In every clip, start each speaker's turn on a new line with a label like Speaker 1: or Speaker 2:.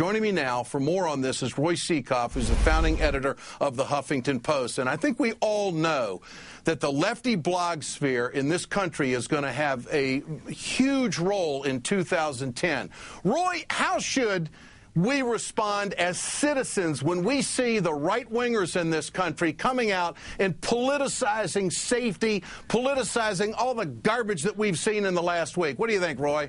Speaker 1: Joining me now for more on this is Roy Sekoff, who's the founding editor of the Huffington Post. And I think we all know that the lefty blogosphere in this country is going to have a huge role in 2010. Roy, how should we respond as citizens when we see the right-wingers in this country coming out and politicizing safety, politicizing all the garbage that we've seen in the last week? What do you think, Roy?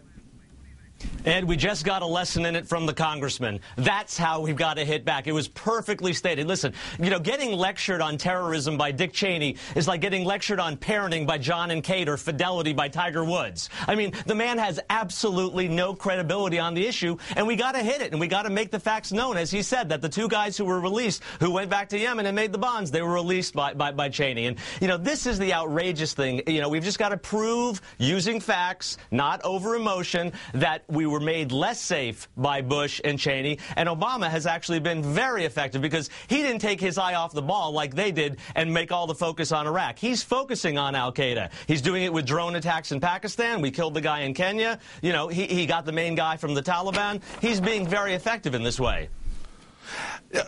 Speaker 2: Ed, we just got a lesson in it from the congressman. That's how we've got to hit back. It was perfectly stated. Listen, getting lectured on terrorism by Dick Cheney is like getting lectured on parenting by John and Kate or fidelity by Tiger Woods. I mean, the man has absolutely no credibility on the issue, and we got to hit it, and we got to make the facts known. As he said, that the two guys who were released, who went back to Yemen and made the bonds, they were released by Cheney. And, this is the outrageous thing. We've just got to prove, using facts, not over emotion, that we were made less safe by Bush and Cheney, and Obama has actually been very effective because he didn't take his eye off the ball like they did and make all the focus on Iraq. He's focusing on al-Qaeda. He's doing it with drone attacks in Pakistan. We killed the guy in Kenya. He got the main guy from the Taliban. He's being very effective in this way.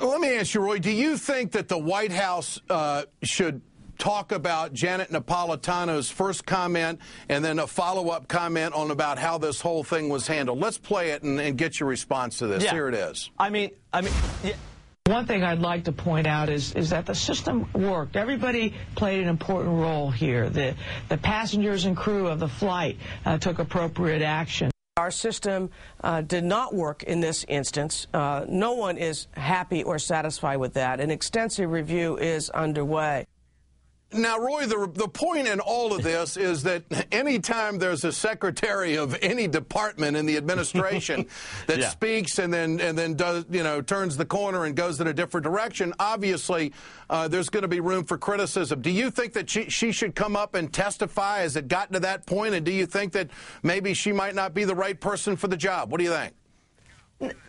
Speaker 1: Let me ask you, Roy, do you think that the White House should talk about Janet Napolitano's first comment and then a follow-up comment on about how this whole thing was handled? Let's play it and get your response to this.
Speaker 2: Yeah.
Speaker 1: Here it is.
Speaker 2: Yeah.
Speaker 3: One thing I'd like to point out is that the system worked. Everybody played an important role here. The passengers and crew of the flight took appropriate action.
Speaker 4: Our system did not work in this instance. No one is happy or satisfied with that. An extensive review is underway.
Speaker 1: Now, Roy, the point in all of this is that anytime there's a secretary of any department in the administration that speaks and then does, turns the corner and goes in a different direction, obviously there's going to be room for criticism. Do you think that she should come up and testify? Has it gotten to that point? And do you think that maybe she might not be the right person for the job? What do you think?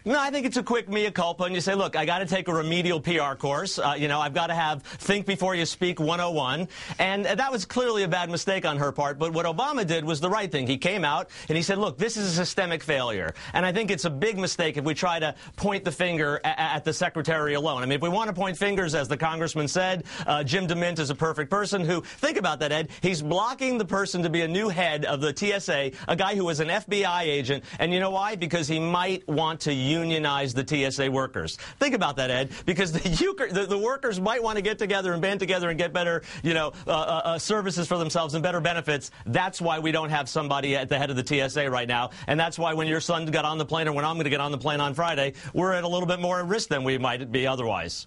Speaker 2: No, I think it's a quick mea culpa, and you say, look, I got to take a remedial PR course. I've got to have Think Before You Speak 101, and that was clearly a bad mistake on her part, but what Obama did was the right thing. He came out and he said, look, this is a systemic failure, and I think it's a big mistake if we try to point the finger at the secretary alone. I mean, if we want to point fingers, as the congressman said, Jim DeMint is a perfect person who, think about that, Ed, he's blocking the person to be a new head of the TSA, a guy who was an FBI agent, and you know why? Because he might want to unionize the TSA workers. Think about that, Ed, because the workers might want to get together and band together and get better, services for themselves and better benefits. That's why we don't have somebody at the head of the TSA right now, and that's why when your son got on the plane or when I'm going to get on the plane on Friday, we're at a little bit more risk than we might be otherwise.